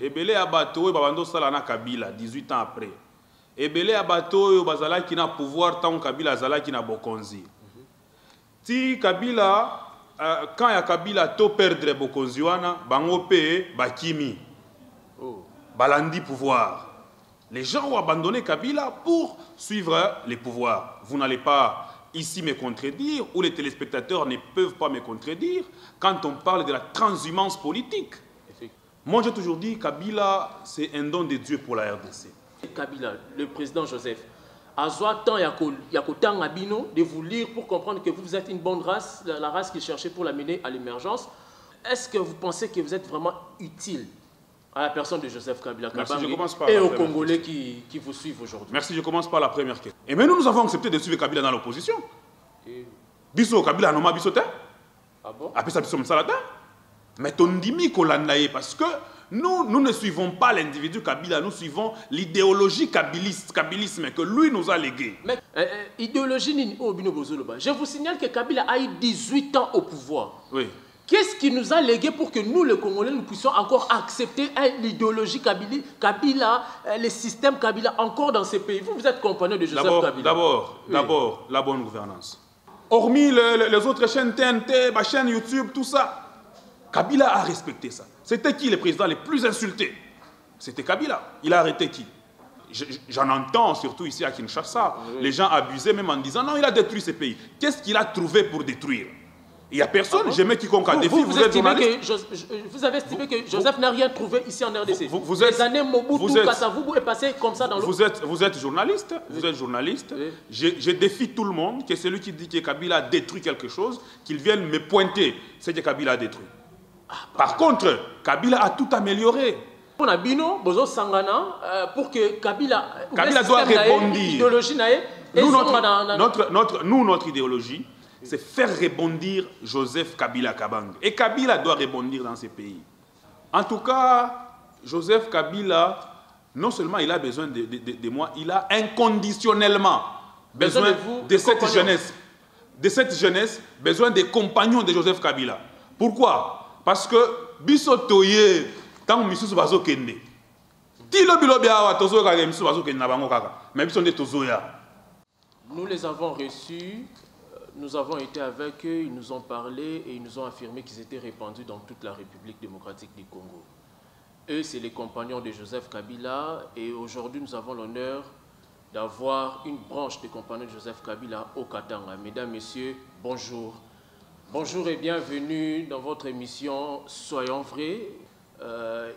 Ebele ya bato oyo babando sala na Kabila 18 ans après. Ebele ya bato oyo bazalaki na pouvoir tant Kabila azalaki na bokonzi. Ti Kabila quand ya Kabila to perdre bokonzi wana bango pe bakimi. Balandi pouvoir. Les gens ont abandonné Kabila pour suivre les pouvoirs. Vous n'allez pas ici me contredire, ou les téléspectateurs ne peuvent pas me contredire, quand on parle de la transhumance politique. Moi, j'ai toujours dit Kabila, c'est un don de Dieu pour la RDC. Kabila, le président Joseph, Azwa tant Yakotang Abino de vous lire pour comprendre que vous êtes une bonne race, la race qui cherchait pour l'amener à l'émergence. Est-ce que vous pensez que vous êtes vraiment utile à la personne de Joseph Kabila et aux Congolais qui vous suivent aujourd'hui? Merci, je commence par la première question. Et maintenant, nous avons accepté de suivre Kabila dans l'opposition. Biso Kabila non ma bisote. Ah bon? Après ça, biso msalata. Mais ton dimi kolandaye parce que nous ne suivons pas l'individu Kabila, nous suivons l'idéologie kabilisme que lui nous a légué. Mais idéologie ni Obino Bozoloba. Je vous signale que Kabila a eu 18 ans au pouvoir. Oui. Qu'est-ce qui nous a légué pour que nous, les Congolais, nous puissions encore accepter l'idéologie Kabila, le système Kabila encore dans ces pays? Vous êtes compagnon de Joseph Kabila. D'abord, la bonne gouvernance. Hormis les autres chaînes TNT, ma chaîne YouTube, tout ça, Kabila a respecté ça. C'était qui les présidents les plus insultés? C'était Kabila. Il a arrêté qui? J'en entends surtout ici à Kinshasa. Oui. Les gens abusaient même en disant non, il a détruit ces pays. Qu'est-ce qu'il a trouvé pour détruire? Il n'y a personne, j'aimais quiconque a défi. Vous avez estimé que Joseph n'a rien trouvé ici en RDC. Les années Mobutu, Kasavubu est passé comme ça dans l'eau. Vous êtes journaliste, vous êtes journaliste. Oui. Je défie tout le monde que celui qui dit que Kabila a détruit quelque chose, qu'il vienne me pointer ce que Kabila a détruit. Par contre, Kabila a tout amélioré. On a Bino, Bozo Sangana, pour que Kabila doit rebondir. Notre idéologie, c'est faire rebondir Joseph Kabila Kabange. Et Kabila doit rebondir dans ces pays. En tout cas, Joseph Kabila, non seulement il a besoin de moi, il a inconditionnellement besoin de cette jeunesse. De cette jeunesse, besoin des compagnons de Joseph Kabila. Pourquoi? Parce que Bisotoye, tant Misusu Bazo Kende. Tilo Bilobia, Tozo Kage, Misusu Bazo Kende, Nabango Kaka. Mais Bisonde Tozoya. Nous les avons reçus. Nous avons été avec eux, ils nous ont parlé et ils nous ont affirmé qu'ils étaient répandus dans toute la République démocratique du Congo. Eux, c'est les compagnons de Joseph Kabila et aujourd'hui, nous avons l'honneur d'avoir une branche des compagnons de Joseph Kabila au Katanga. Mesdames, Messieurs, bonjour. Bonjour et bienvenue dans votre émission Soyons Vrais,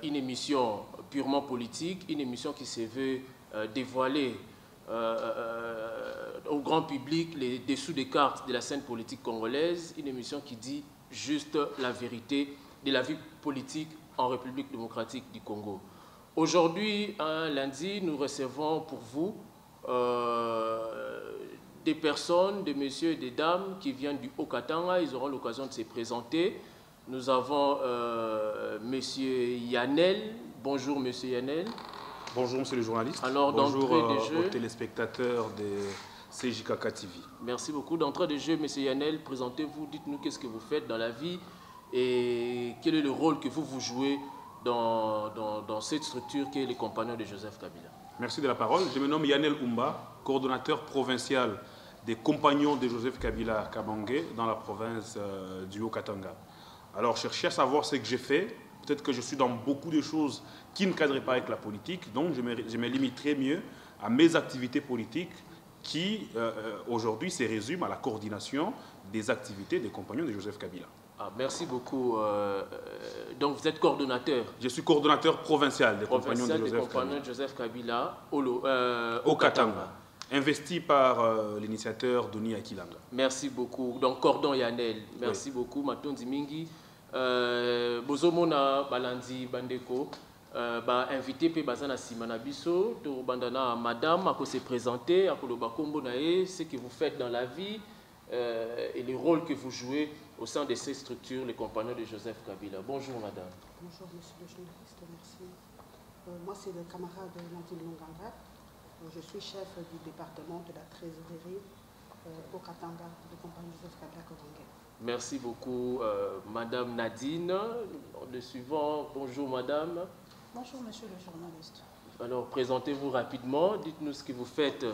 une émission purement politique, une émission qui se veut dévoiler au grand public les dessous des cartes de la scène politique congolaise, une émission qui dit juste la vérité de la vie politique en République démocratique du Congo. Aujourd'hui, un lundi, nous recevons pour vous des personnes, des messieurs et des dames qui viennent du Haut-Katanga. Ils auront l'occasion de se présenter. Nous avons monsieur Yannel. Bonjour monsieur Yannel. Bonjour monsieur le journaliste. Alors, bonjour aux téléspectateurs de CJKK TV. Merci beaucoup. D'entrée de jeu, monsieur Yannel, présentez-vous, dites-nous qu'est-ce que vous faites dans la vie et quel est le rôle que vous jouez dans cette structure qui est les compagnons de Joseph Kabila. Merci de la parole. Je me nomme Yannel Oumba, coordonnateur provincial des compagnons de Joseph Kabila Kabange dans la province du Haut-Katanga. Alors, cherchez à savoir ce que j'ai fait. Peut-être que je suis dans beaucoup de choses qui ne cadraient pas avec la politique, donc je me limiterai mieux à mes activités politiques qui, aujourd'hui, se résument à la coordination des activités des compagnons de Joseph Kabila. Ah, merci beaucoup. Donc, vous êtes coordonnateur? Je suis coordonnateur provincial des compagnons de Joseph Kabila au Katanga, investi par l'initiateur Denis Akilanga. Merci beaucoup. Donc, Cordon Yannel, merci beaucoup. Matondi Mingi. Bozomona Balandi Bandeko invité pe bazana simana biso to bandana madame à se présenter à koloba kombo nae ce que vous faites dans la vie et les rôles que vous jouez au sein de ces structures, les compagnons de Joseph Kabila. Bonjour madame. Bonjour monsieur le journaliste, merci. Moi c'est le camarade Nadine Longanga. Je suis chef du département de la trésorerie au Katanga de compagnie Joseph Kabila Kabange. Merci beaucoup, Madame Nadine. Le suivant, bonjour Madame. Bonjour, monsieur le journaliste. Alors, présentez-vous rapidement, dites-nous ce que vous faites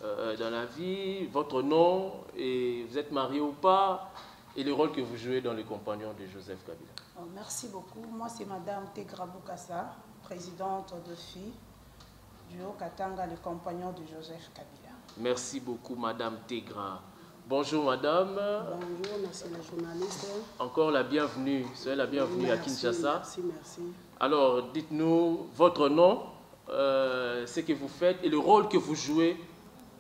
dans la vie, votre nom, et vous êtes marié ou pas, et le rôle que vous jouez dans les compagnons de Joseph Kabila. Oh, merci beaucoup. Moi, c'est Madame Tegra Boukassa, présidente de FI du Haut-Katanga, les compagnons de Joseph Kabila. Merci beaucoup, Madame Tegra. Bonjour, Madame. Bonjour, merci la journaliste. Encore la bienvenue. Soyez la bienvenue à Kinshasa. Merci, merci. Alors, dites-nous votre nom, ce que vous faites et le rôle que vous jouez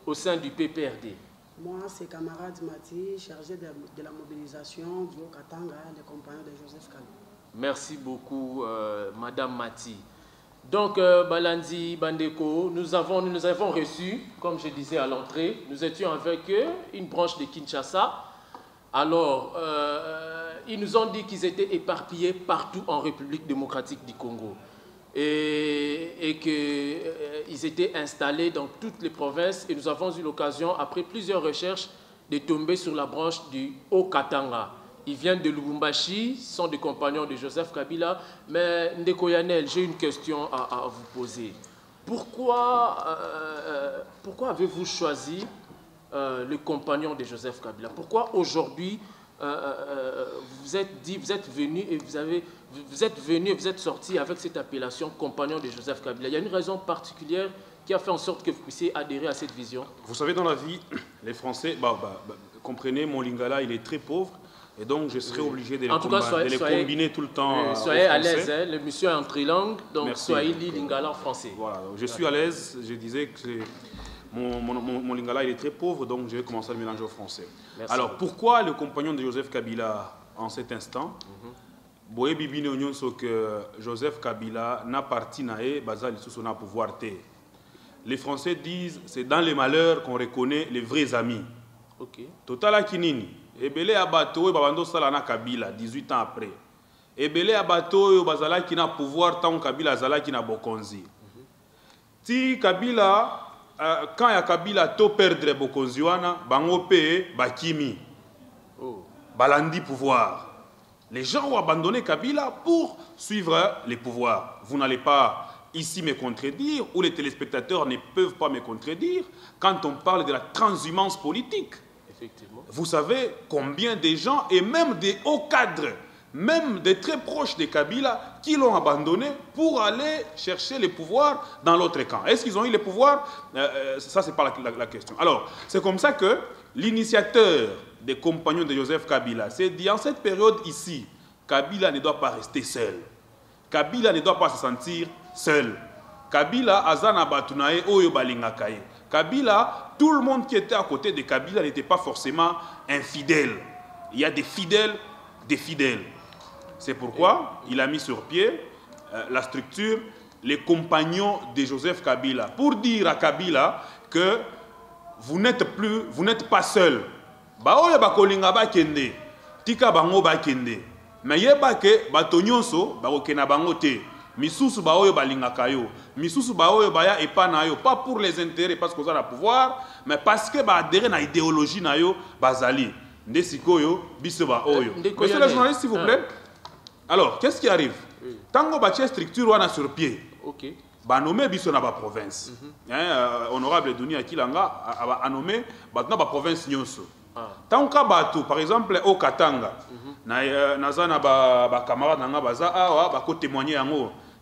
au sein du PPRD. Moi, c'est camarade Mati, chargé de la mobilisation du Haut-Katanga, les compagnons de Joseph Kabila. Merci beaucoup, Madame Mati. Donc, Balandi, Bandeko, nous nous avons reçu, comme je disais à l'entrée, nous étions avec une branche de Kinshasa. Alors, ils nous ont dit qu'ils étaient éparpillés partout en République démocratique du Congo. Et qu'ils étaient installés dans toutes les provinces. Et nous avons eu l'occasion, après plusieurs recherches, de tomber sur la branche du Haut-Katanga. Ils viennent de Lubumbashi, sont des compagnons de Joseph Kabila. Mais Ndeko Yanel, j'ai une question à vous poser. Pourquoi avez-vous choisi le compagnon de Joseph Kabila? Pourquoi aujourd'hui vous êtes venu et vous êtes sorti avec cette appellation compagnon de Joseph Kabila? Il y a une raison particulière qui a fait en sorte que vous puissiez adhérer à cette vision? Vous savez, dans la vie, les Français, comprenez, mon lingala, il est très pauvre. Et donc, je serai obligé de les combiner tout le temps. Soyez à l'aise, hein, le monsieur est en trilingue, donc merci. soyez lingala français. Voilà, je suis à l'aise, je disais que mon lingala il est très pauvre, donc je vais commencer à le mélanger au français. Merci. Alors, pourquoi le compagnon de Joseph Kabila en cet instant? Boye Bibi Nyonso que Joseph Kabila n'a parti naé, bazal sous son pouvoir té. Les Français disent c'est dans les malheurs qu'on reconnaît les vrais amis. Ok. Totala Kinini. Ebele abato e babando sala na Kabila 18 ans après. Ebele abato e bazala ki na pouvoir tant Kabila zala ki na bokonzi. Ti Kabila quand ya Kabila to perdre bokonzi wana bango pe bakimi. Oh. Balandi pouvoir. Les gens ont abandonné Kabila pour suivre les pouvoirs. Vous n'allez pas ici me contredire, ou les téléspectateurs ne peuvent pas me contredire, quand on parle de la transhumance politique. Effectivement. Vous savez combien de gens, et même des hauts cadres, même des très proches de Kabila, qui l'ont abandonné pour aller chercher le pouvoir dans l'autre camp. Est-ce qu'ils ont eu le pouvoir? Ça, c'est pas la question. Alors, c'est comme ça que l'initiateur des compagnons de Joseph Kabila s'est dit, en cette période ici, Kabila ne doit pas rester seul. Kabila ne doit pas se sentir seul. Kabila, Azana Batunae, Oyo Balingakaye. Kabila, tout le monde qui était à côté de Kabila n'était pas forcément infidèle. Il y a des fidèles, des fidèles. C'est pourquoi il a mis sur pied la structure les compagnons de Joseph Kabila, pour dire à Kabila que vous n'êtes pas seul. Baoye bakolinga bakende, tika bango bakende. Mais yeba ke bato nyonso bakokena bango te. Misusu baoyo balingaka yo, misusu baoyo baya epana yo, pas pour les intérêts parce que vous avez le pouvoir, mais parce que ba adhérer na idéologie na yo bazali. Nde sikoyo biso ba oyo. Monsieur le journaliste, s'il vous plaît. Alors, qu'est-ce qui arrive? Tango batie structure wana sur pied. OK. Ba nommé biso na ba province. Honorable Duni Akilanga a nommé ba province nyonso. Tanka bato par exemple au Katanga. Nazana ba camarade nanga baza awa ba ko témoigner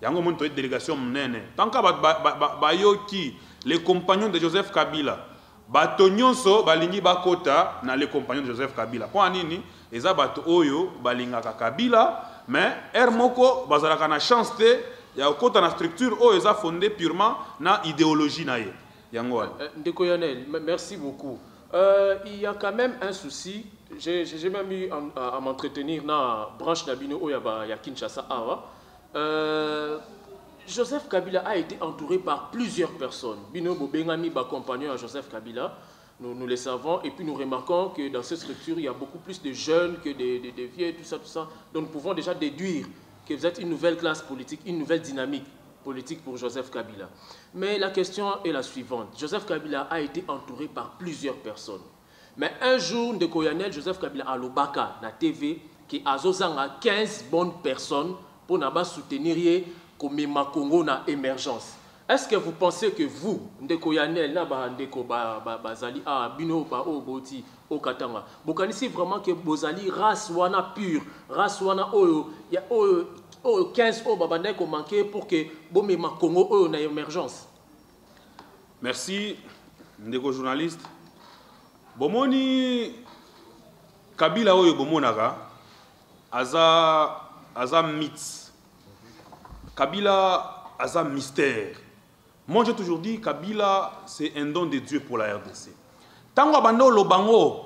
yango monto délégation mnene. Tanka ba yoki les compagnons de Joseph Kabila. Bato nyonso balingi bakota na les compagnons de Joseph Kabila. Kwa nini eza bato oyo balingaka Kabila mais Hermoko bazalaka na chance te ya kota na structure oyo eza fondée purement na idéologie na ye. Yango Ndeko Yanel, merci beaucoup. Il y a quand même un souci. J'ai même eu à m'entretenir dans la branche Nabino Oyaba ya Kinshasa Awa. Joseph Kabila a été entouré par plusieurs personnes. Bino Bobengami, compagnon à Joseph Kabila, nous le savons. Et puis nous remarquons que dans cette structure, il y a beaucoup plus de jeunes que des vieux, tout ça. Donc nous pouvons déjà déduire que vous êtes une nouvelle classe politique, une nouvelle dynamique politique pour Joseph Kabila. Mais la question est la suivante. Joseph Kabila a été entouré par plusieurs personnes. Mais un jour, de Koyanel, Joseph Kabila a l'Obaka, la TV, qui a 15 bonnes personnes pour soutenir comme Congo na émergence. Est-ce que vous pensez que vous, ndeko Yanel na ba ndeko bazali bino ba oboti au Katanga, vous connaissez vraiment que bozali race wana pure, race wana oyo ya oyo 15 o babandai ko manquer pour que bomema Congo oyo na émergence? Merci ndeko journaliste. Bomoni Kabila oyo bomonaka aza mythe. Kabila aza mystère. Moi j'ai toujours dit Kabila c'est un don de Dieu pour la RDC. Tango Abando Lobango,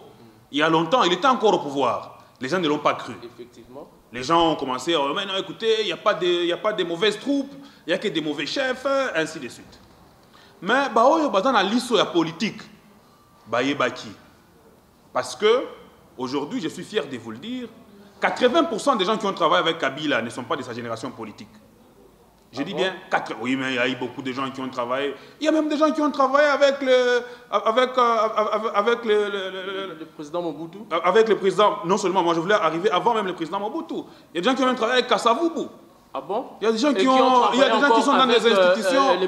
il y a longtemps, il était encore au pouvoir. Les gens ne l'ont pas cru. Effectivement. Les gens ont commencé à dire, mais non, écoutez, il n'y a pas de mauvaises troupes, il n'y a que des mauvais chefs, ainsi de suite. Mais dans la liste politique, parce que aujourd'hui, je suis fier de vous le dire, 80% des gens qui ont travaillé avec Kabila ne sont pas de sa génération politique. Je dis bien 4. Oui, mais il y a eu beaucoup de gens qui ont travaillé. Il y a même des gens qui ont travaillé avec le président Mobutu. Avec le président, non seulement, moi je voulais arriver avant même le président Mobutu. Il y a des gens qui ont travaillé avec Kassavubu. Ah bon? Il y a des gens qui sont dans les institutions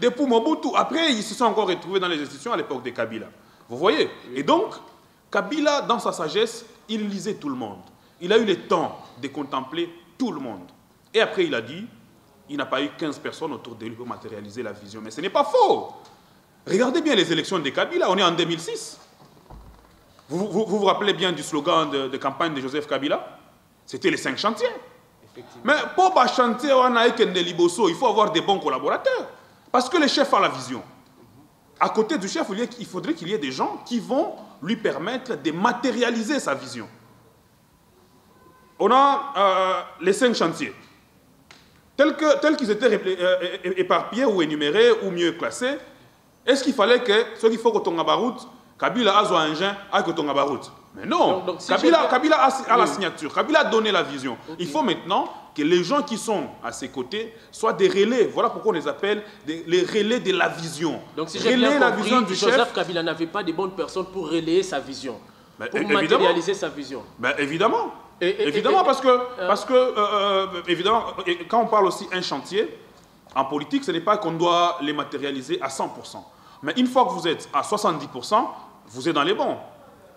depuis Mobutu. Après, ils se sont encore retrouvés dans les institutions à l'époque de Kabila. Vous voyez? Oui. Et donc, Kabila, dans sa sagesse, il lisait tout le monde. Il a eu le temps de contempler tout le monde. Et après, il a dit, il n'a pas eu 15 personnes autour de lui pour matérialiser la vision. Mais ce n'est pas faux. Regardez bien les élections de Kabila, on est en 2006. Vous rappelez bien du slogan de campagne de Joseph Kabila? C'était les 5 chantiers. Mais pour chantier, il faut avoir des bons collaborateurs. Parce que le chef a la vision. À côté du chef, il faudrait qu'il y ait des gens qui vont lui permettre de matérialiser sa vision. On a les 5 chantiers. Tels qu'ils étaient éparpillés ou énumérés ou mieux classés, est-ce qu'il fallait que ceux qui font que Tongabarout, Kabila a un engin à que Tongabarout? Mais non, donc, si Kabila a la signature, Kabila a donné la vision. Okay. Il faut maintenant que les gens qui sont à ses côtés soient des relais. Voilà pourquoi on les appelle les relais de la vision. Donc si j'ai bien compris, Joseph Kabila n'avait pas de bonnes personnes pour relayer sa vision, pour matérialiser sa vision. Ben, évidemment. Évidemment, parce que évidemment, quand on parle aussi un chantier, en politique, ce n'est pas qu'on doit les matérialiser à 100%. Mais une fois que vous êtes à 70%, vous êtes dans les bons.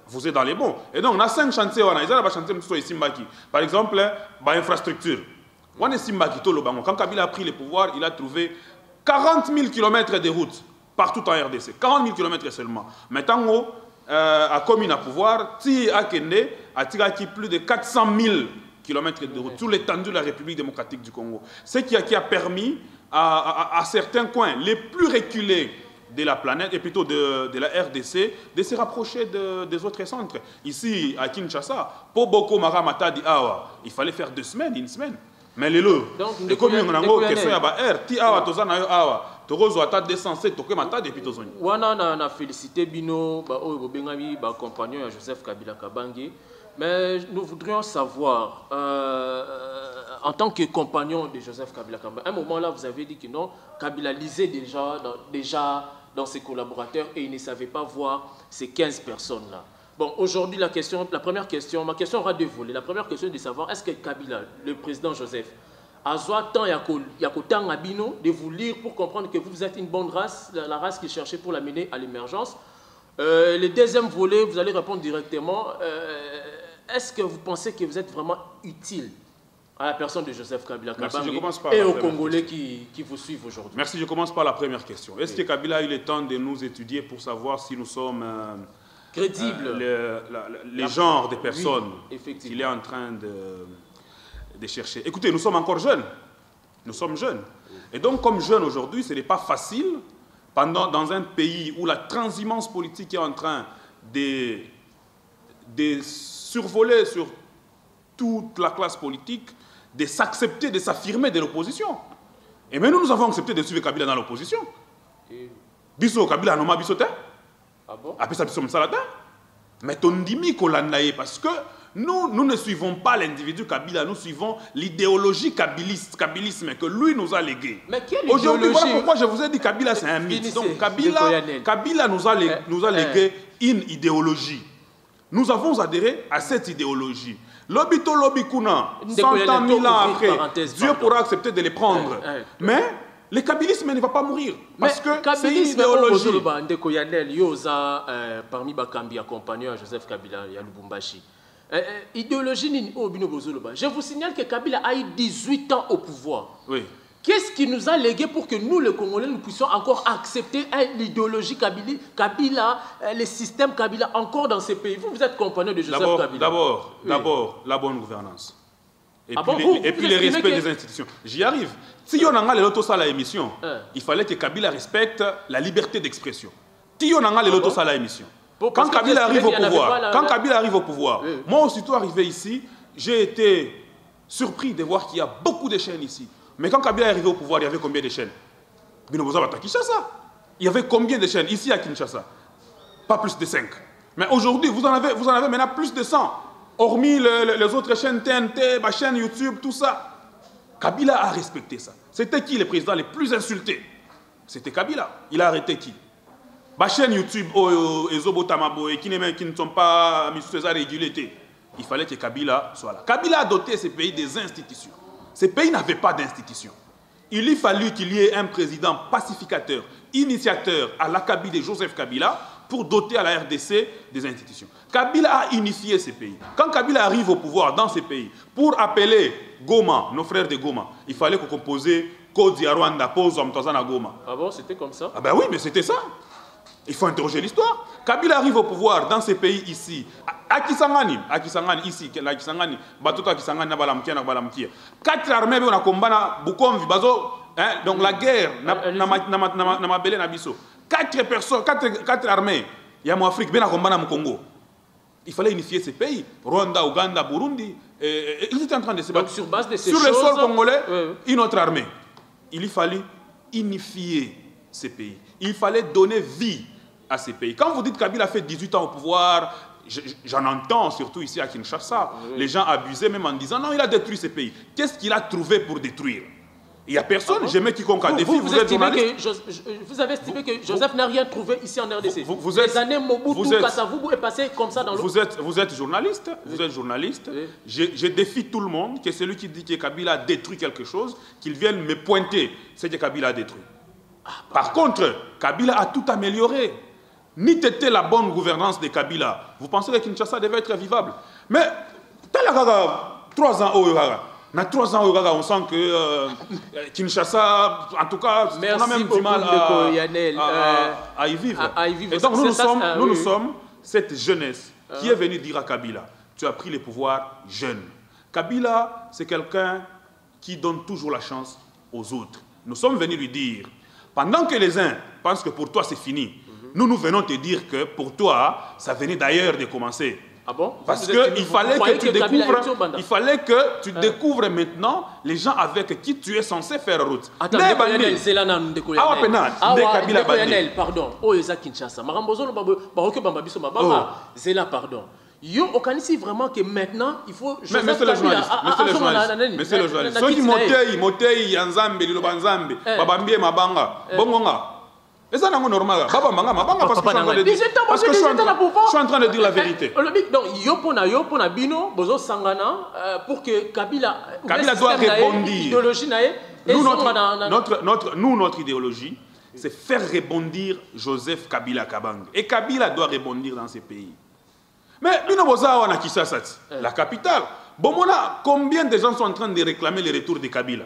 Vous êtes dans les bons. Et donc, on a 5 chantiers. Par exemple, l'infrastructure. Quand Kabila a pris le pouvoir, il a trouvé 40 000 km de routes partout en RDC. 40 000 km seulement. Maintenant, à commune à pouvoir, Ti Akende a tiré plus de 400 000 km de route sur l'étendue de la République démocratique du Congo. Ce qui a permis à certains coins les plus reculés de la planète, et plutôt de la RDC, de se rapprocher des autres centres. Ici, à Kinshasa, pour Boko Maramata di Awa, il fallait faire 2 semaines, 1 semaine. Mais les lots, les communes, on a une question, Ti Awa, Tozana Awa, Torozo Ata 207, Toké Mata, depuis Tozoni. Wana na félicité Bino, Bengami, compagnon de Joseph Kabila Kabange, mais nous voudrions savoir, en tant que compagnon de Joseph Kabila Kabange, à un moment là, vous avez dit que non, Kabila lisait déjà dans ses collaborateurs et il ne savait pas voir ces 15 personnes-là. Bon, aujourd'hui, ma question aura 2 volets. La première question est de savoir, est-ce que Kabila, le président Joseph, a tant de vous lire pour comprendre que vous êtes une bonne race, la race qu'il cherchait pour l'amener à l'émergence. Le deuxième volet, vous allez répondre directement. Est-ce que vous pensez que vous êtes vraiment utile à la personne de Joseph Kabila Kabange et aux Congolais qui vous suivent aujourd'hui? Merci, je commence par la première question. Est-ce que Kabila a eu le temps de nous étudier pour savoir si nous sommes crédibles, les genres de personnes qu'il est en train de chercher? Écoutez, nous sommes encore jeunes. Nous sommes jeunes. Et donc, comme jeunes aujourd'hui, ce n'est pas facile, dans un pays où la transhumance politique est en train de survoler sur toute la classe politique, de s'accepter, de s'affirmer de l'opposition. Et maintenant, nous avons accepté de suivre Kabila dans l'opposition. Biso Kabila Noma Bisote. Ah bon? Après ça, Biso Msalata. Mais Tondimi Kolandaye, parce que nous ne suivons pas l'individu Kabila, nous suivons l'idéologie kabilisme que lui nous a légué. Mais quelle aujourd'hui, idéologie? voilà pourquoi je vous ai dit Kabila c'est un mythe. Donc Kabila nous a légué une idéologie. Nous avons adhéré à cette idéologie. Lobby to lobby kuna, 100 ans, 1000 ans après, Dieu pourra accepter de les prendre. Mais le kabylisme ne va pas mourir. Parce que c'est une idéologie. Parmi Bakambi, accompagnant Joseph Kabila, il y a Lubumbashi. Idéologie, je vous signale que Kabila a eu 18 ans au pouvoir. Oui. Qu'est-ce qui nous a légué pour que nous, les Congolais, nous puissions encore accepter l'idéologie Kabila, le système Kabila encore dans ces pays? Vous êtes compagnon de Joseph Kabila. D'abord, la bonne gouvernance. Et Ah puis, bon, et puis le respect des institutions. J'y arrive. Si on a l'auto à l'émission, il fallait que Kabila respecte la liberté d'expression. Si on a l'auto à l'émission. Quand Kabila arrive au pouvoir, moi aussitôt arrivé ici, j'ai été surpris de voir qu'il y a beaucoup de chaînes ici. Mais quand Kabila est arrivé au pouvoir, il y avait combien de chaînes? Il y avait combien de chaînes ici à Kinshasa? Pas plus de 5. Mais aujourd'hui, vous en avez maintenant plus de 100. Hormis les autres chaînes TNT, ma chaîne YouTube, tout ça. Kabila a respecté ça. C'était qui le président le plus insulté? C'était Kabila. Il a arrêté qui? Ma chaîne YouTube, Ezobo Tamabo, qui ne sont pas régulés. Il fallait que Kabila soit là. Kabila a doté ces pays des institutions. Ces pays n'avaient pas d'institutions. Il fallu qu'il y ait un président pacificateur, initiateur à l'Akabi de Joseph Kabila pour doter à la RDC des institutions. Kabila a unifié ces pays. Quand Kabila arrive au pouvoir dans ces pays, pour appeler Goma, nos frères de Goma, il fallait qu'on compose Kodi à Rwanda, Pozo, Mtazana Goma. Ah bon, c'était comme ça? Ah ben oui, mais c'était ça. Il faut interroger l'histoire. Kabila arrive au pouvoir dans ces pays ici. À Kisangani, ici, à Kisangani, Batuta Kisangani, Nabalamkia, Nabalamkia. 4 armées, on a combattu Bukomvi, Bazo, donc la guerre, Namabele, Nabiso. 4 personnes, 4 armées, il y a mon Afrique, bien à combattre au Congo. Il fallait unifier ces pays. Rwanda, Ouganda, Burundi. Ils étaient en train de se battre. Sur base de ces sur choses, le sol congolais, une autre armée. Il fallait unifier ces pays. Il fallait donner vie à ces pays. Quand vous dites que Kabila fait 18 ans au pouvoir, j'en entends surtout ici à Kinshasa, les gens abusaient même en disant non, il a détruit ces pays. Qu'est-ce qu'il a trouvé pour détruire? Il n'y a personne, j'aimais quiconque a défi, vous êtes journaliste. Vous avez estimé que Joseph n'a rien trouvé ici en RDC. Les années Mobutu, Kasavubu est passé comme ça dans l'eau. Vous êtes journaliste, Je défie tout le monde que celui qui dit que Kabila a détruit quelque chose, qu'il vienne me pointer ce que Kabila a détruit. Par contre, Kabila a tout amélioré. Ni t'était la bonne gouvernance de Kabila. Vous pensez que Kinshasa devait être vivable. Mais, 3 ans, dans 3 ans, on sent que Kinshasa, en tout cas, on a même du mal à y vivre. Et donc, nous sommes cette jeunesse qui est venue dire à Kabila, tu as pris le pouvoir jeune. Kabila, c'est quelqu'un qui donne toujours la chance aux autres. Nous sommes venus lui dire, pendant que les uns pensent que pour toi c'est fini, nous venons te dire que pour toi, ça venait d'ailleurs de commencer. Ah bon? Parce qu'il fallait que tu découvres maintenant les gens avec qui tu es censé faire route. Attends, pardon. Oh, Kinshasa. Pardon. Yo, on ici vraiment que maintenant, il faut... Monsieur le journaliste, ceux qui motei Yanzambe, Lilobanzambe, Babambie, Mabanga, Bongonga, et ça n'est normal. Parce que je suis en train de dire la vérité. Donc, Yopona Bino, Bozo Sangana, pour que Kabila doit rebondir. Notre idéologie, c'est faire rebondir Joseph Kabila Kabang. Et Kabila doit rebondir dans ces pays. Mais Bino Boza, on a Kinshasa, la capitale. Bomona, combien de gens sont en train de réclamer le retour de Kabila?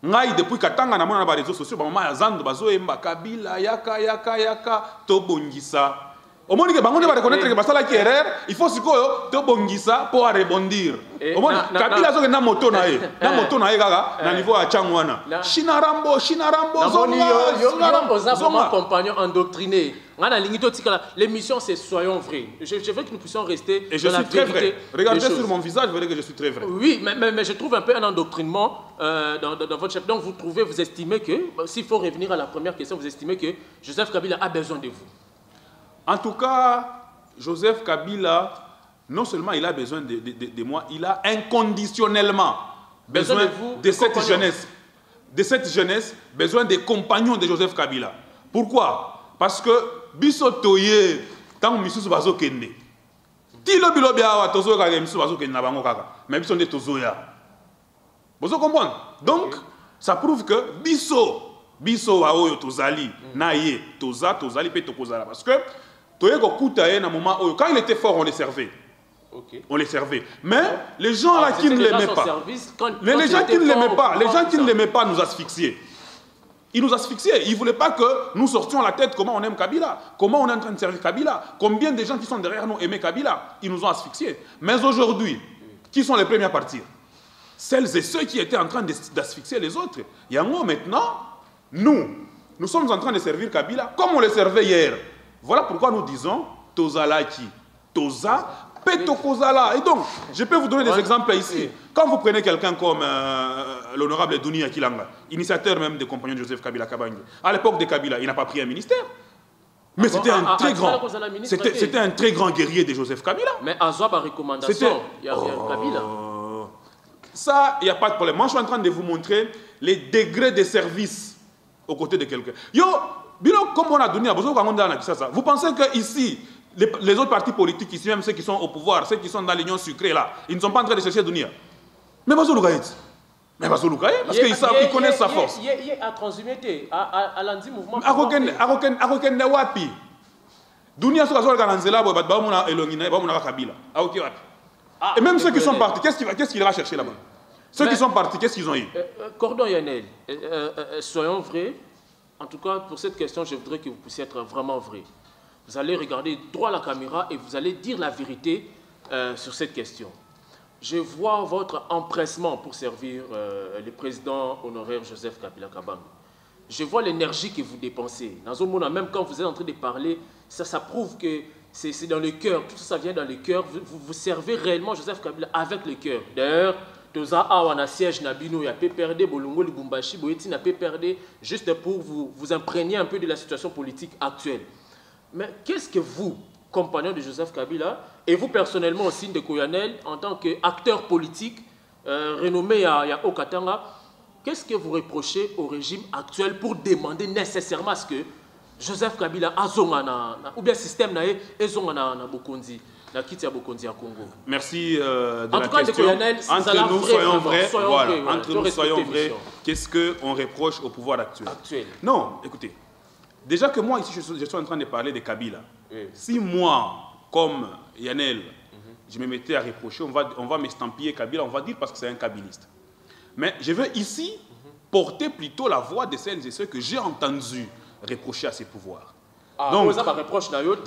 Ngai depuis Katanga na mona na réseaux sociaux, maman ya Zando bazo emba Kabila yaka to bongisa. Au moins que bango ne va reconnaître que basala qui erreur, il faut sikoyo to bongisa pour rebondir. Au moins Kabila zo na moto na ye gaga na niveau ya changwana. Shinarambo zonga compagnon endoctriné. L'émission c'est soyons vrais. Je veux que nous puissions rester dans la vérité. Regardez sur mon visage, vous verrez que je suis très vrai. Oui, mais je trouve un peu un endoctrinement dans votre chef. Donc vous estimez que, s'il faut revenir à la première question, vous estimez que Joseph Kabila a besoin de vous. En tout cas, Joseph Kabila, non seulement il a besoin de moi, il a inconditionnellement besoin de cette jeunesse. De cette jeunesse, besoin des compagnons de Joseph Kabila. Pourquoi? Parce que Bisotoye, tant que Missou Bazo Kende, ti lobi lobi awa tozo ka kemisu bazo ke na bango kaka mais biso nde tozo ya bozo comprendre donc ça prouve que biso wa oyo tozali na ye tozali pe tokozala parce que toye ko kuta ye na moment oyo quand il était fort on les servait. Okay. On les servait. Mais les gens là qui ne l'aimaient pas, les gens qui ne l'aimaient pas, les gens qui ne l'aimaient pas nous asphyxiaient. Ils nous asphyxiaient. Ils ne voulaient pas que nous sortions la tête comment on aime Kabila, comment on est en train de servir Kabila, combien de gens qui sont derrière nous aimaient Kabila. Ils nous ont asphyxiés. Mais aujourd'hui, qui sont les premiers à partir? Celles et ceux qui étaient en train d'asphyxier les autres. Yango maintenant, nous sommes en train de servir Kabila comme on le servait hier. Voilà pourquoi nous disons Tozalaki, Toza. Et donc, je peux vous donner des exemples ici. Quand vous prenez quelqu'un comme l'honorable Dounia Kilanga, initiateur même des compagnons de Joseph Kabila Kabange, à l'époque de Kabila, il n'a pas pris un ministère. Mais c'était un très grand guerrier de Joseph Kabila. Mais à Zoab a recommandation, il y a Kabila. Ça, il n'y a pas de problème. Moi, je suis en train de vous montrer les degrés de service aux côtés de quelqu'un. Yo, comme on a donné à vous pensez qu'ici, les autres partis politiques ici, même ceux qui sont au pouvoir, ceux qui sont dans l'union sucrée là, ils ne sont pas en train de chercher Dunia. Mais Bazo Lougaït. Mais Bazo Lougaït, parce qu'ils connaissent sa force. Il a transhumé à l'anti mouvement. Aroken Nawapi. Dunia sur la zone Gananzela, Bamuna Elongina, Bamuna Kabila. Et même ceux qui sont partis, qu'est-ce qu'il va chercher là-bas? Ceux qui sont partis, qu'est-ce qu'ils ont eu? Cordon Yanel, soyons vrais. En tout cas, pour cette question, je voudrais que vous puissiez être vraiment vrai. Vous allez regarder droit à la caméra et vous allez dire la vérité sur cette question. Je vois votre empressement pour servir le président honoraire Joseph Kabila Kabange. Je vois l'énergie que vous dépensez. Dans un moment, même quand vous êtes en train de parler, ça prouve que c'est dans le cœur. Tout ça vient dans le cœur. Vous servez réellement Joseph Kabila avec le cœur. D'ailleurs, Toza Awana siège Nabino, il a perdu, Bolongo Lubumbashi, Boeti n'a pas perdu, juste pour vous imprégner un peu de la situation politique actuelle. Mais qu'est-ce que vous, compagnons de Joseph Kabila, et vous personnellement aussi de Koyanel, en tant qu'acteur politique renommé à Okatanga, qu'est-ce que vous reprochez au régime actuel pour demander nécessairement à ce que Joseph Kabila azongana ou bien système na ezongana na Bokonzi? Merci de la question. Entre nous, soyons vrais. Voilà. Entre nous, soyons vrais. Qu'est-ce qu'on reproche au pouvoir actuel? Non, écoutez. Déjà que moi, ici, je suis en train de parler de Kabila. Si moi, comme Yanel, je me mettais à reprocher, on va m'estampiller Kabila, on va dire parce que c'est un kabiliste. Mais je veux ici porter plutôt la voix de celles et ceux que j'ai entendu reprocher à ses pouvoirs.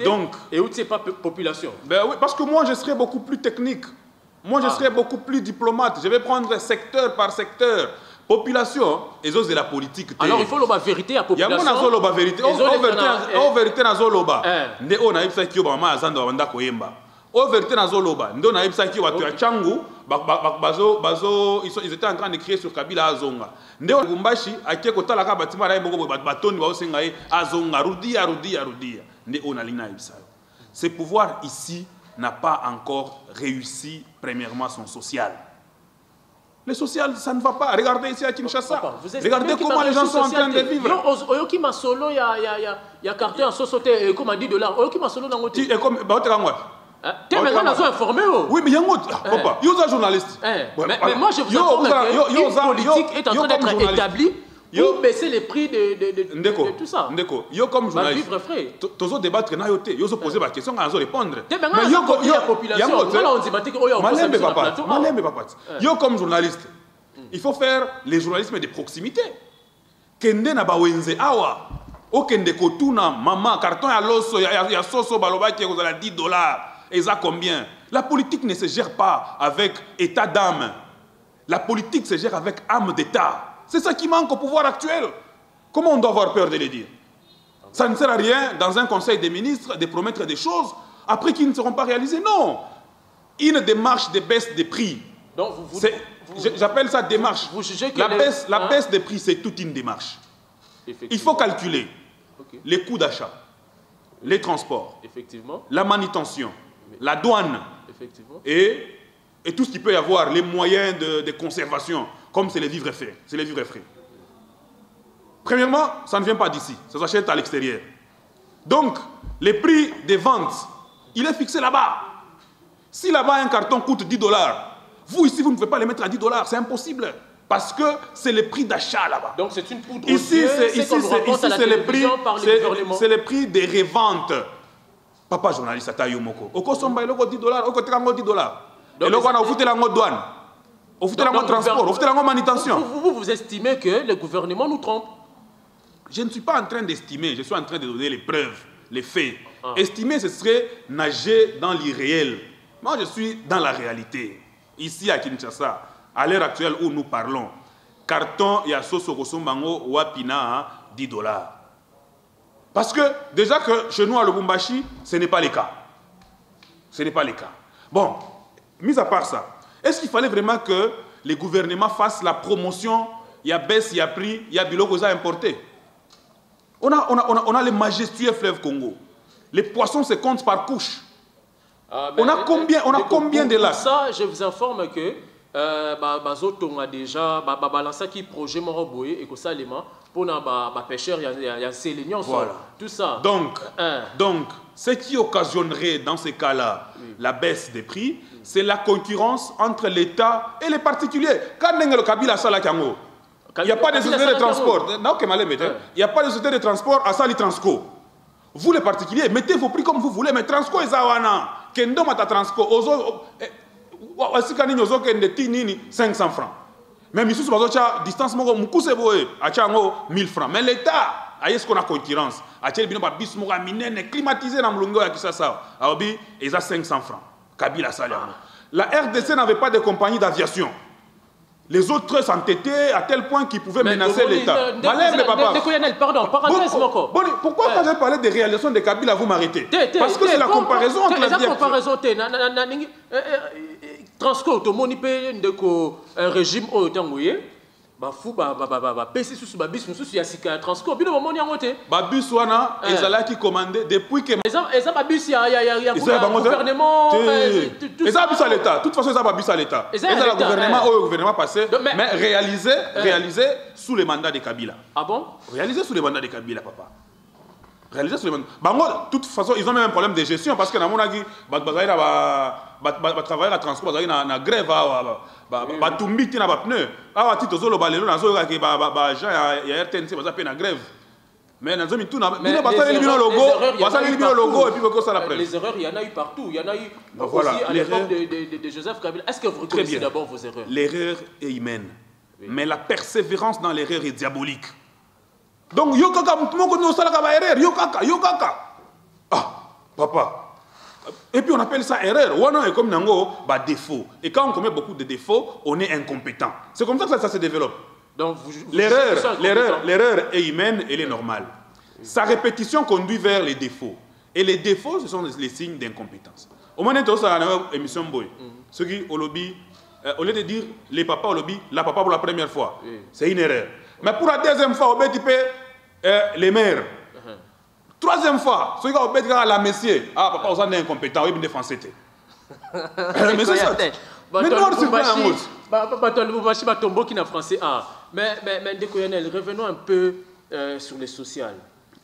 Donc, et où c'est pas population? Ben oui, parce que moi je serais beaucoup plus technique. Moi je serais beaucoup plus diplomate. Je vais prendre secteur par secteur. Population, et autres de la politique. Alors il faut la vérité à population. Il y a la vérité. La vérité na zoloba. Ne on a ipsa kiyo ba ma azando wanda koyemba. La vérité na zoloba. Ndo na ipsa kiyo watu ya changu bazo ils étaient en train de crier sur Kabila azonga. Nde Lubumbashi akie kotala ka batima ra bongo batoni ba osenga ye azonga rudia. Nde on a lina ipsa. Ce pouvoir ici n'a pas encore réussi premièrement son social. Le social, ça ne va pas. Regardez ici à Kinshasa. Regardez comment les gens sont en train de vivre. Oyoki masolo ya carton en société comme $10. Oyoki masolo dans ngoti. Et comme tu es maintenant informé. Oui, mais il y a un autre. Papa, il y a un journaliste. Mais moi, je vous informe qu'une politique est en train d'être établie pour baisser les prix de tout ça. Ndeko, yo comme journaliste, tu as débattre na yote, yo poser ma question, on répondre. Mais yo comme la population, on dit yo comme journaliste, il faut faire les journalismes de proximité. Kende na bawenze awa, o kende kotuna mama carton ya loso ya soso baloba qui vous a $10. Et ça combien? La politique ne se gère pas avec état d'âme. La politique se gère avec âme d'État. C'est ça qui manque au pouvoir actuel. Comment on doit avoir peur de le dire? Ça ne sert à rien, dans un conseil des ministres, de promettre des choses, après qui ne seront pas réalisées. Non. Une démarche de baisse des prix. J'appelle ça démarche. La baisse des prix, c'est toute une démarche. Il faut calculer les coûts d'achat, les transports, la manutention, la douane, et tout ce qui peut y avoir, les moyens de conservation, comme c'est les vivres frais. Premièrement, ça ne vient pas d'ici, ça s'achète à l'extérieur. Donc, les prix des ventes, il est fixé là-bas. Si là-bas un carton coûte 10 $, vous ici, vous ne pouvez pas les mettre à 10 $, c'est impossible. Parce que c'est le prix d'achat là-bas. Donc c'est une poudre ici, c'est le prix des reventes. Papa journaliste, à Yomoko. Au coût de 10 $, au coût de 10 $. Et là, on a offert la douane. On fait la transport, on fait la manutention. Vous estimez que le gouvernement nous trompe? Je ne suis pas en train d'estimer, je suis en train de donner les preuves, les faits. Estimer, ce serait nager dans l'irréel. Moi, je suis dans la réalité. Ici à Kinshasa, à l'heure actuelle où nous parlons, carton et à Soso Kosombango Wapina 10 $. Parce que déjà que chez nous à Lubumbashi, ce n'est pas le cas. Ce n'est pas le cas. Bon, mis à part ça, est-ce qu'il fallait vraiment que les gouvernements fassent la promotion, il y a baisse, il y a prix, il y a bilogosa importé? On a les majestueux fleuves Congo. Les poissons se comptent par couche. On a combien de lacs? Ça, je vous informe que Bazoton a déjà lancé un projet Moroboé et que ça pour les pêcheurs, il y a un sélénion, tout ça. Donc, ce qui occasionnerait dans ces cas-là la baisse des prix, c'est la concurrence entre l'État et les particuliers. Quand le Kabila Salakango, il n'y a pas de société de transport. Il n'y a pas de société de transport à Sali Transco. Vous les particuliers, mettez vos prix comme vous voulez, mais Transco est Zawana. Kendo Mata Transco, 500 francs. Même ici, à distance, à 1000 francs. Mais l'État, a ce qu'on a concurrence. Climatisé dans le ils ont 500 francs. Kabila Salam. La RDC n'avait pas de compagnie d'aviation. Les autres s'entêtaient à tel point qu'ils pouvaient menacer l'État. Pardon, parenthèse, pourquoi quand j'ai parlé des réalisations de Kabila, vous m'arrêtez? Parce que c'est la comparaison entre la comparaison. Transco, tout le monde peut un régime au temps fou PC sous babis sous il y a Transco bien moment yangote babus wana ezala qui commandé depuis que eza babus il y a gouvernement eza babus à l'état toute façon eza babus à l'état eza le gouvernement au gouvernement passé mais réalisé sous le mandat de Kabila. Ah bon? Réalisé sous le mandat de Kabila, papa. Réalisé sous le mandat. Bango, de toute façon, ils ont même un problème de gestion parce que dans mon avis, travailler à transport, na grève, batumbi tina ba pneu. Ah, tito zolo balelo na zolo ke ba gens ya RTNC ba za na grève. Mais dans zomi tout na bino ba sali bino logo et puis boko ça la presse. Les erreurs, il y en a eu partout, il y en a eu aussi à l'époque de Joseph Kabila. Est-ce que vous reconnaissez d'abord vos erreurs? L'erreur est humaine, mais la persévérance dans l'erreur est diabolique. Donc yo kaka moko no sala ka ba erreur, yo kaka. Ah, papa. Et puis on appelle ça erreur. Wana est comme nango ba défaut. Et quand on commet beaucoup de défauts, on est incompétent. C'est comme ça que ça se développe. Donc l'erreur est humaine, elle est normale. Sa répétition conduit vers les défauts. Et les défauts, ce sont les signes d'incompétence. Au moment où ça a une émission boy, ceux qui au lobby, au lieu de dire les papas au lobby, la papa pour la première fois, c'est une erreur. Mais pour la deuxième fois, au type les mères. Troisième fois, ceux qui ont été à la messier, ah papa, on est incompétent, oui, bien défensé. Mais c'est ça. Mais non, c'est pas un mot. Mais revenons un peu sur les sociales.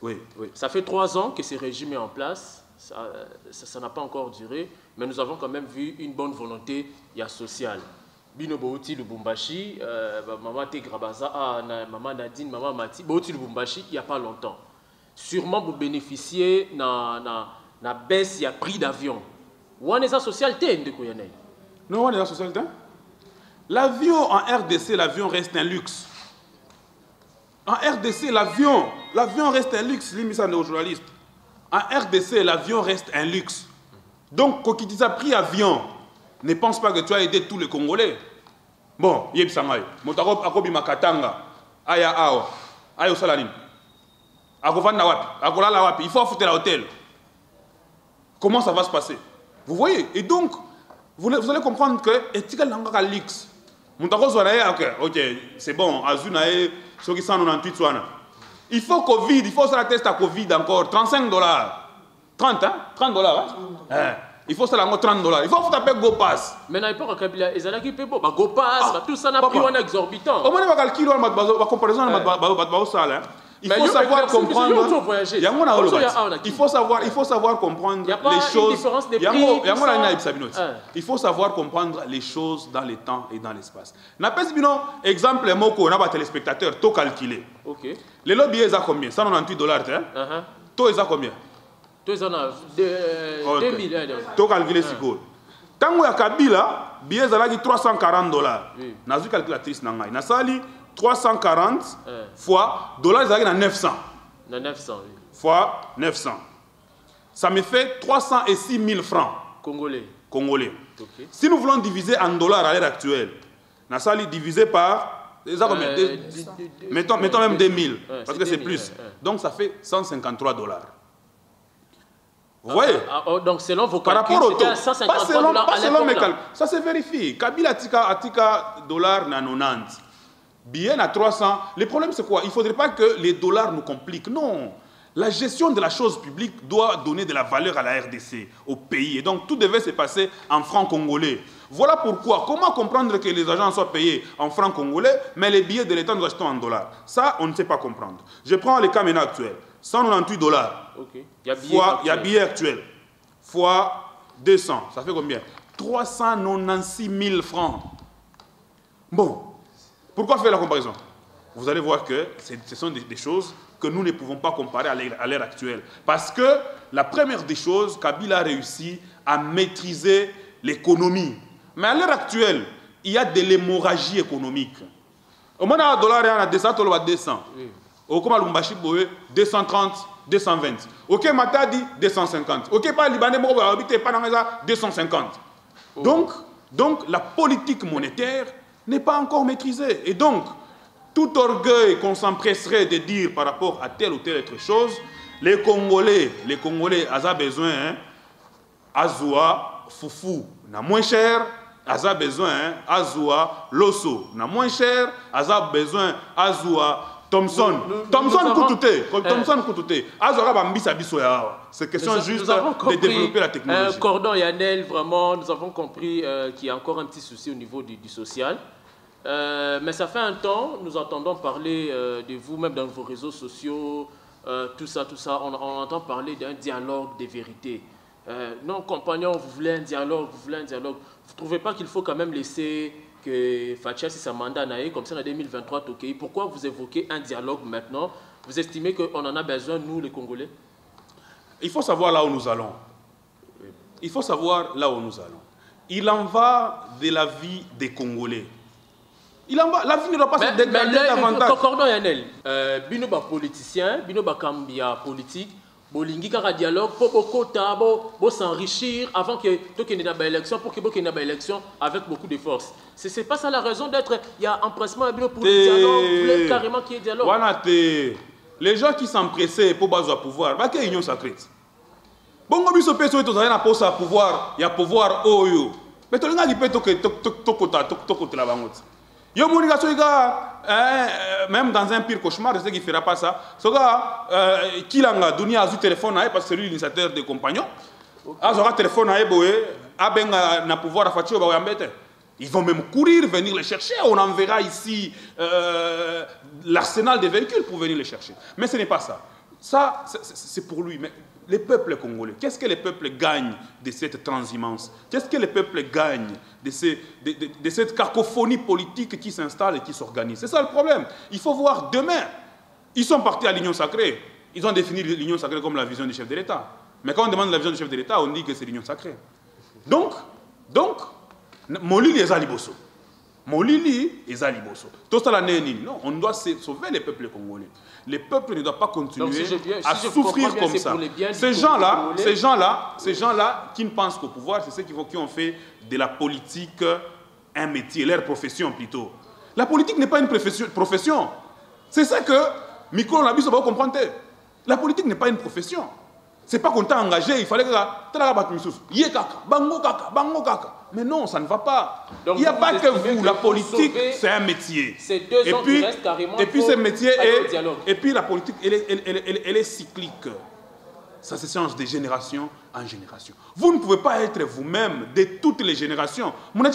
Oui. Ça fait 3 ans que ce régime est en place. Ça n'a pas encore duré, mais nous avons quand même vu une bonne volonté sociale. Bino Bouti Lubumbashi, maman Tegrabaza, maman Nadine, maman Mati, Bouti Lubumbashi, il n'y a pas longtemps. Sûrement vous bénéficiez na baisse, il y a prix d'avion. Ou en est social non, on est social. L'avion en RDC, l'avion reste un luxe. En RDC, l'avion reste un luxe, l'émission aux journalistes. En RDC, l'avion reste un luxe. Donc, quand tu as pris avion, ne pense pas que tu as aidé tous les Congolais. Bon, yeb sangay. Motarop akobi makatanga. Aya ao. Ayo salanim. Akofanda wapi. Akolala wapi. Il faut foutre l'hôtel. Comment ça va se passer? Vous voyez? Et donc, vous allez comprendre que etikal nanga luxe. Montako zwana ok, c'est bon. Azunae, ceux qui sont 98 soana. Il faut Covid, il faut faire la test à Covid encore. 35 $. 30, hein? 30 $, hein? Il faut ça $30. Il faut taper GoPass. Mais n'a pas Kabila, ils allaient qui payer bon, GoPass, tout ça n'a pris un exorbitant. Au moins on va calculer la comparaison de ça. Il faut savoir comprendre. Il faut savoir comprendre les choses. Il faut savoir comprendre les choses dans le temps et dans l'espace. N'appelle bino exemple moko na ba téléspectateur to calculer. OK. Les lobbies ils ont combien? $198 hein? To ils ont combien? To ils ont 2000 to calculer siko. Tango ya Kabila, billet zalaki $340. Nazu calculatrice na ngai. Na sali 340 fois dollars zalaki na 900. Na 900 oui. Fois 900. Ça me fait 306 000 francs congolais. Okay. Si nous voulons diviser en dollars à l'heure actuelle, na sali divisé par mettons même 2000 parce que c'est plus. Donc ça fait $153. Vous voyez? Donc selon vos par calculs, rapport au taux, pas selon mes calculs, ça se vérifie. Kabila atika dollar na 90, billet na 300. Le problème c'est quoi? Il ne faudrait pas que les dollars nous compliquent. Non, la gestion de la chose publique doit donner de la valeur à la RDC, au pays. Et donc tout devait se passer en francs congolais. Voilà pourquoi, comment comprendre que les agents soient payés en francs congolais, mais les billets de l'État nous achetons en dollars? Ça, on ne sait pas comprendre. Je prends les cas maintenant actuels. $198. Okay. Il y a billet actuel. Fois 200. Ça fait combien? 396 000 francs. Bon. Pourquoi faire la comparaison? Vous allez voir que ce sont des choses que nous ne pouvons pas comparer à l'ère actuelle. Parce que la première des choses, Kabila a réussi à maîtriser l'économie. Mais à l'heure actuelle, il y a de l'hémorragie économique. Au moins, un dollar, il y a 200, il y a 200. Oui. Au Koma Lumbashi Boé, 230, 220. Ok, Matadi, 250. Ok, pas Libanais, 250. Donc, la politique monétaire n'est pas encore maîtrisée. Et donc, tout orgueil qu'on s'empresserait de dire par rapport à telle ou telle autre chose, les Congolais, ont besoin, Azoua, Foufou, n'a moins cher, Aza besoin, Azoua, Loso, n'a moins cher, Aza besoin, Azoua, Thomson Koutouté. C'est question juste de développer la technologie. Cordon Yannel, vraiment, nous avons compris qu'il y a encore un petit souci au niveau du social. Mais ça fait un temps, nous entendons parler de vous, même dans vos réseaux sociaux, tout ça. On entend parler d'un dialogue des vérités. Non, compagnons, vous voulez un dialogue. Vous ne trouvez pas qu'il faut quand même laisser que Fatia, si sa mandat n'a eu, comme ça en 2023, okay. Pourquoi vous évoquez un dialogue maintenant? Vous estimez qu'on en a besoin, nous, les Congolais? Il faut savoir là où nous allons. Il en va de la vie des Congolais. La vie ne doit pas se dégrader davantage. Concordons, Yannel. Binoba politicien, Binoba Kambia politique, bolingi kaka dialogue pour s'enrichir avant que tu aies une élection, pour que tu aies une élection avec beaucoup de force. C'est pas ça la raison d'être. Il y a empressement pour le dialogue, vous voulez carrément qu'il y ait dialogue. Les gens qui s'empressaient pour baser au pouvoir, bah, qu'il y a une union sacrée. Bongo biso peso eto zana poste à pouvoir, il y a pouvoir oyo. Mais tu n'as pas de la bangote. Même dans un pire cauchemar, je sais qu'il ne fera pas ça. Ce gars, qui l'a donné à téléphone parce que c'est lui l'initiateur des compagnons. Azora téléphone à Eboé, Abenga n'a pouvoir à Fatio Bayambete. Ils vont même courir, venir les chercher. On enverra ici l'arsenal des véhicules pour venir les chercher. Mais ce n'est pas ça. Ça, c'est pour lui. Mais les peuples congolais, qu'est-ce que les peuples gagnent de cette transhumance? Qu'est-ce que les peuples gagnent de cette cacophonie politique qui s'installe et qui s'organise? C'est ça le problème. Il faut voir demain. Ils sont partis à l'Union sacrée. Ils ont défini l'Union sacrée comme la vision du chef de l'État. Mais quand on demande la vision du chef de l'État, on dit que c'est l'Union sacrée. Donc, Molili et Zaliboso. Molili et Zaliboso. Tout ça, non, on doit sauver les peuples congolais. Les peuples ne doivent pas continuer à souffrir comme ça. Ces gens-là qui ne pensent qu'au pouvoir, c'est ceux qui ont fait de la politique un métier, leur profession plutôt. La politique n'est pas une profession. C'est ça que Mikolo Nabiso va comprendre. La politique n'est pas une profession. C'est pas qu'on t'a engagé, il fallait que bango kaka. Mais non, ça ne va pas. Donc il n'y a pas que vous, la politique, c'est un métier. C'est 2 ans qui restent carrément. Et puis ce métier et puis la politique, elle est cyclique. Ça se change de génération en génération. Vous ne pouvez pas être vous-même de toutes les générations. Non, non.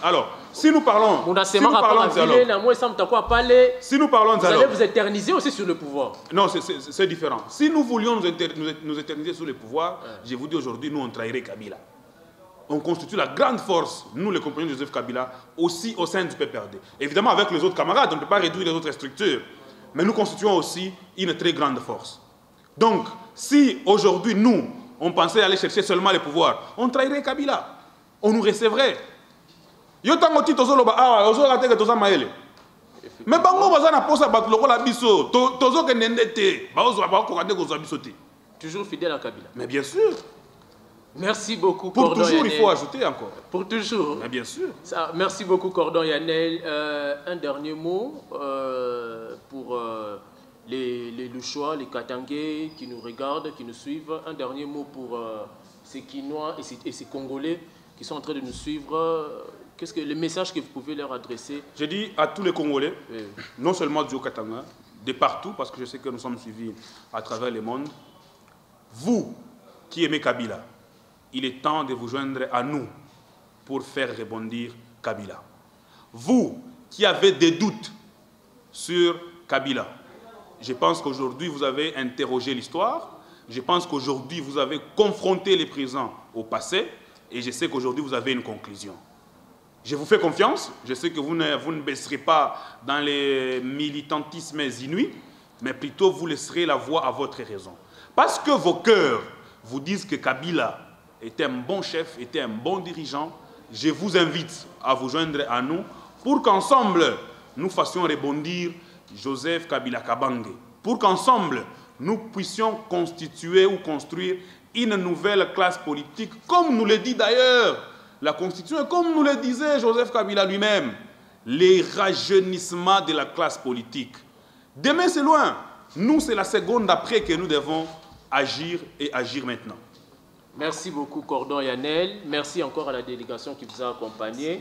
Alors, Si nous parlons de dialogue, vous allez vous éterniser aussi sur le pouvoir. Non, c'est différent. Si nous voulions nous éterniser sur le pouvoir, je vous dis aujourd'hui, nous on trahirait Kabila. On constitue la grande force, nous les compagnons de Joseph Kabila, aussi au sein du PPRD. Évidemment, avec les autres camarades, on ne peut pas réduire les autres structures, mais nous constituons aussi une très grande force. Donc, si aujourd'hui, nous, on pensait aller chercher seulement le pouvoir, on trahirait Kabila. On nous recevrait. Yo tango ti tozo loba awa ozo la teke toza maele. Mais bango baza na posa bat lokola biso tozo ke nendete ba ozo ba ko kande ko zo biso te. Toujours fidèle à Kabila. Mais bien sûr. Merci beaucoup pour Cordon toujours Yannel. Il faut ajouter encore. Pour toujours. Mais bien sûr. Merci beaucoup Cordon Yannel. Un dernier mot pour les Louchois, les Katangais qui nous regardent, qui nous suivent. Un dernier mot pour ces Quinois et ces Congolais qui sont en train de nous suivre. Qu'est-ce que le message que vous pouvez leur adresser? Je dis à tous les Congolais, non seulement du Haut-Katanga, de partout, parce que je sais que nous sommes suivis à travers le monde. Vous qui aimez Kabila, il est temps de vous joindre à nous pour faire rebondir Kabila. Vous qui avez des doutes sur Kabila, je pense qu'aujourd'hui vous avez interrogé l'histoire, je pense qu'aujourd'hui vous avez confronté les présents au passé, et je sais qu'aujourd'hui vous avez une conclusion. Je vous fais confiance, je sais que vous ne baisserez pas dans les militantismes inouïs, mais plutôt vous laisserez la voix à votre raison. Parce que vos cœurs vous disent que Kabila était un bon chef, était un bon dirigeant, je vous invite à vous joindre à nous pour qu'ensemble nous fassions rebondir Joseph Kabila Kabange, pour qu'ensemble nous puissions constituer ou construire une nouvelle classe politique, comme nous le dit d'ailleurs la Constitution, comme nous le disait Joseph Kabila lui-même, les rajeunissements de la classe politique. Demain, c'est loin. Nous, c'est la seconde après que nous devons agir et agir maintenant. Merci beaucoup, Cordon Yannel. Merci encore à la délégation qui vous a accompagné.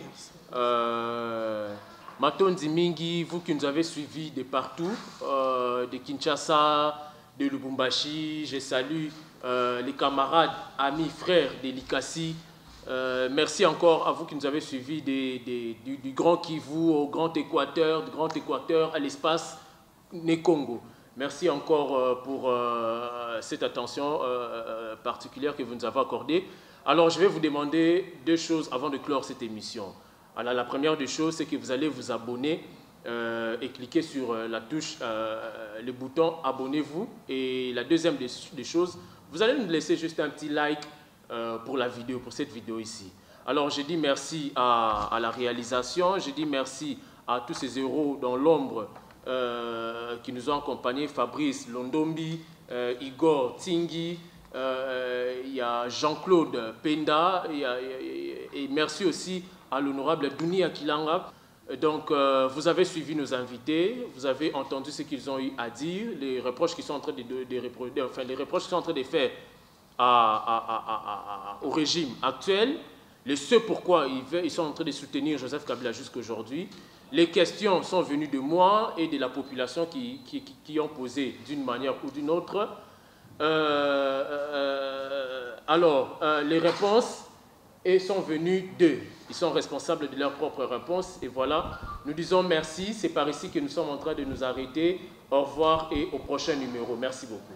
Matondi Mingi, vous qui nous avez suivis de partout, de Kinshasa, de Lubumbashi, je salue les camarades, amis, frères de l'ICACI. Merci encore à vous qui nous avez suivis du Grand Kivu au Grand Équateur, du Grand Équateur à l'espace Né-Congo. Merci encore pour cette attention particulière que vous nous avez accordée. Alors, je vais vous demander deux choses avant de clore cette émission. Alors, la première des choses, c'est que vous allez vous abonner et cliquer sur la touche, le bouton « Abonnez-vous ». Et la deuxième des choses, vous allez nous laisser juste un petit like pour la vidéo, pour cette vidéo ici. Alors, je dis merci à la réalisation, je dis merci à tous ces héros dans l'ombre qui nous ont accompagnés, Fabrice Londombi, Igor Tingui, il y a Jean-Claude Penda, et merci aussi à l'honorable Douni Akilanga. Donc, vous avez suivi nos invités, vous avez entendu ce qu'ils ont eu à dire, les reproches qu'ils sont en train de faire au régime actuel, ce pourquoi ils sont en train de soutenir Joseph Kabila jusqu'à aujourd'hui. Les questions sont venues de moi et de la population qui ont posé d'une manière ou d'une autre. Les réponses sont venues d'eux. Ils sont responsables de leurs propres réponses. Et voilà, nous disons merci. C'est par ici que nous sommes en train de nous arrêter. Au revoir et au prochain numéro. Merci beaucoup.